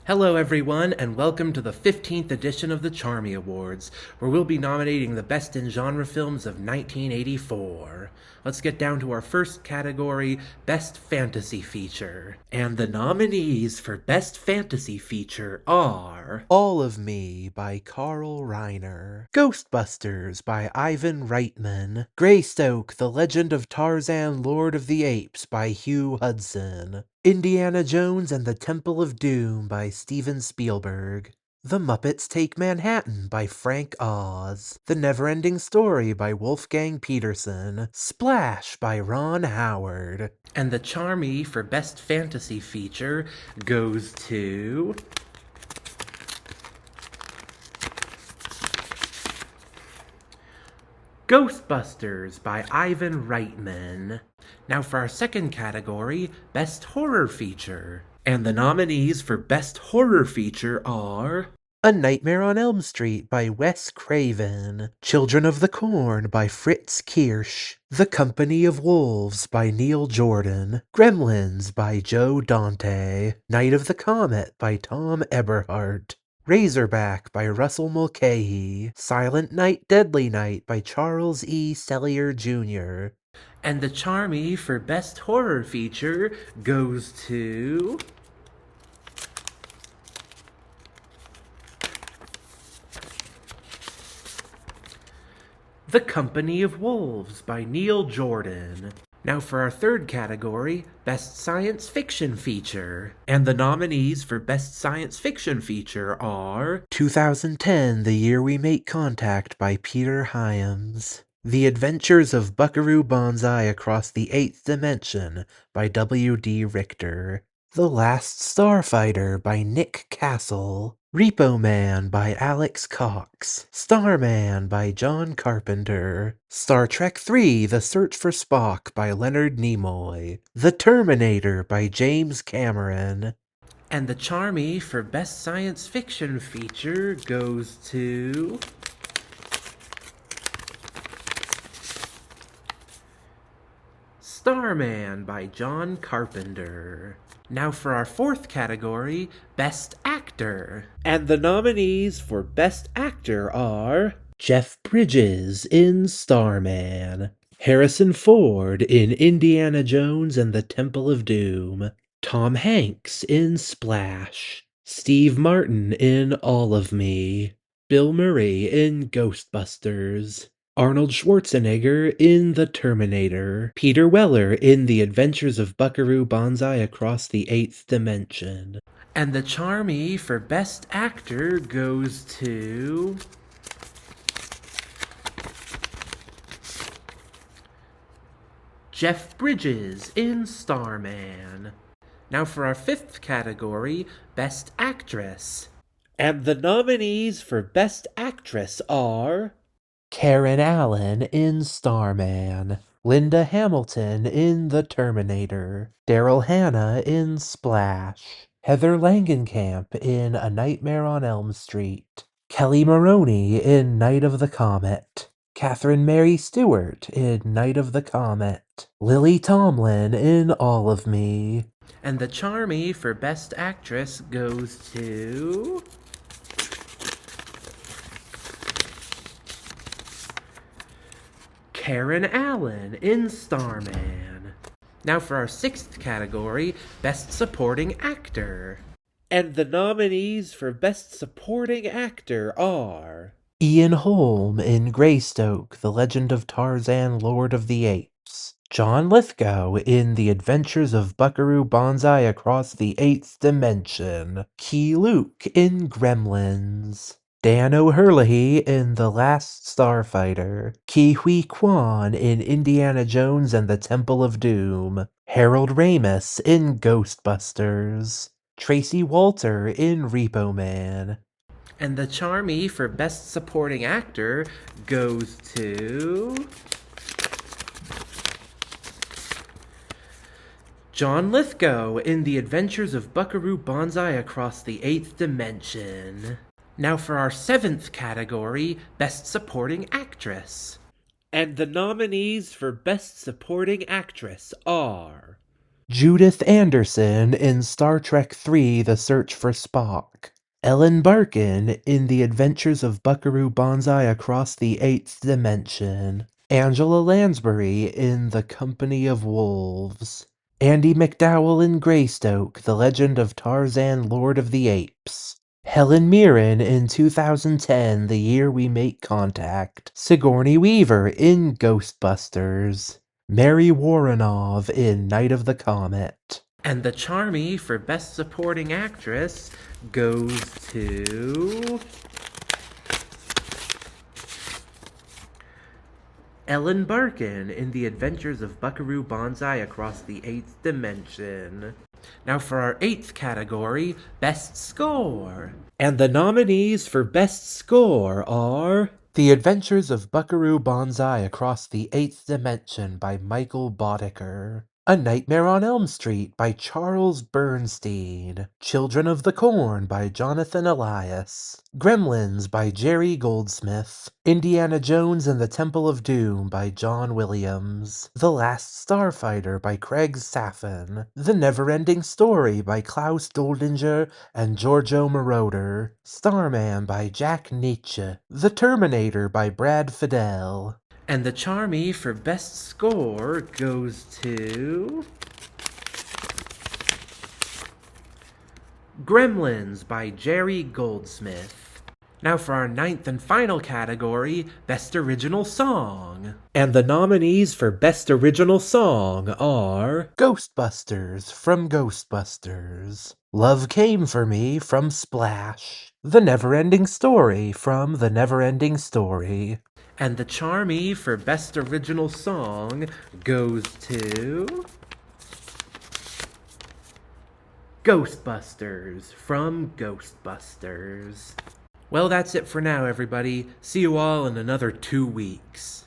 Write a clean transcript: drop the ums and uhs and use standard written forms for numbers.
Hello everyone, and welcome to the 15th edition of the Charmy Awards, where we'll be nominating the Best in Genre films of 1984. Let's get down to our first category, Best Fantasy Feature. And the nominees for Best Fantasy Feature are All of Me by Carl Reiner, Ghostbusters by Ivan Reitman, Greystoke, The Legend of Tarzan, Lord of the Apes by Hugh Hudson, Indiana Jones and the Temple of Doom by Steven Spielberg, The Muppets Take Manhattan by Frank Oz, The Neverending Story by Wolfgang Peterson, Splash by Ron Howard. And the Charmy for Best Fantasy Feature goes to Ghostbusters by Ivan Reitman. Now for our second category, Best Horror Feature. And the nominees for Best Horror Feature are A Nightmare on Elm Street by Wes Craven, Children of the Corn by Fritz Kirsch, The Company of Wolves by Neil Jordan, Gremlins by Joe Dante, Night of the Comet by Tom Eberhardt, Razorback by Russell Mulcahy, Silent Night, Deadly Night by Charles E. Sellier Jr. And the Charmy for Best Horror Feature goes to The Company of Wolves by Neil Jordan. Now for our third category, Best Science Fiction Feature. And the nominees for Best Science Fiction Feature are 2010, The Year We Make Contact by Peter Hyams, The Adventures of Buckaroo Banzai Across the Eighth Dimension by W.D. Richter, The Last Starfighter by Nick Castle, Repo Man by Alex Cox, Starman by John Carpenter, Star Trek III: The Search for Spock by Leonard Nimoy, The Terminator by James Cameron. And the Charmy for Best Science Fiction Feature goes to Starman by John Carpenter. Now for our fourth category, Best Actor. And the nominees for Best Actor are Jeff Bridges in Starman, Harrison Ford in Indiana Jones and the Temple of Doom, Tom Hanks in Splash, Steve Martin in All of Me, Bill Murray in Ghostbusters, Arnold Schwarzenegger in The Terminator, Peter Weller in The Adventures of Buckaroo Banzai Across the Eighth Dimension. And the Charmy for Best Actor goes to Jeff Bridges in Starman. Now for our fifth category, Best Actress. And the nominees for Best Actress are Karen Allen in Starman, Linda Hamilton in The Terminator, Daryl Hannah in Splash, Heather Langenkamp in A Nightmare on Elm Street, Kelly Maroney in Night of the Comet, Catherine Mary Stewart in Night of the Comet, Lily Tomlin in All of Me. And the Charmy for Best Actress goes to Karen Allen in Starman. Now for our sixth category, Best Supporting Actor. And the nominees for Best Supporting Actor are Ian Holm in Greystoke, The Legend of Tarzan, Lord of the Apes, John Lithgow in The Adventures of Buckaroo Banzai Across the Eighth Dimension, Key Luke in Gremlins, Dan O'Herlihy in The Last Starfighter, Ke Huy Quan in Indiana Jones and the Temple of Doom, Harold Ramis in Ghostbusters, Tracy Walter in Repo Man. And the Charmy for Best Supporting Actor goes to John Lithgow in The Adventures of Buckaroo Banzai Across the Eighth Dimension. Now for our seventh category, Best Supporting Actress. And the nominees for Best Supporting Actress are Judith Anderson in Star Trek III The Search for Spock. Ellen Barkin in The Adventures of Buckaroo Banzai Across the Eighth Dimension. Angela Lansbury in The Company of Wolves. Andy McDowell in Greystoke, The Legend of Tarzan, Lord of the Apes. Helen Mirren in 2010, The Year We Make Contact. Sigourney Weaver in Ghostbusters. Mary Woronov in Night of the Comet. And the Charmy for Best Supporting Actress goes to Ellen Barkin in The Adventures of Buckaroo Banzai Across the Eighth Dimension. Now for our 8th category, Best Score. And the nominees for Best Score are The Adventures of Buckaroo Banzai Across the Eighth Dimension by Michael Boddicker. A Nightmare on Elm Street by Charles Bernstein. Children of the Corn by Jonathan Elias. Gremlins by Jerry Goldsmith. Indiana Jones and the Temple of Doom by John Williams. The Last Starfighter by Craig Saffin. The Neverending Story by Klaus Doldinger and Giorgio Moroder. Starman by Jack Nietzsche. The Terminator by Brad Fidel. And the Charmy for Best Score goes to Gremlins by Jerry Goldsmith. Now for our 9th and final category, Best Original Song. And the nominees for Best Original Song are Ghostbusters from Ghostbusters. Love Came for Me from Splash. The Neverending Story from The Neverending Story. And the Charmy for Best Original Song goes to Ghostbusters from Ghostbusters. Well, that's it for now, everybody. See you all in another 2 weeks.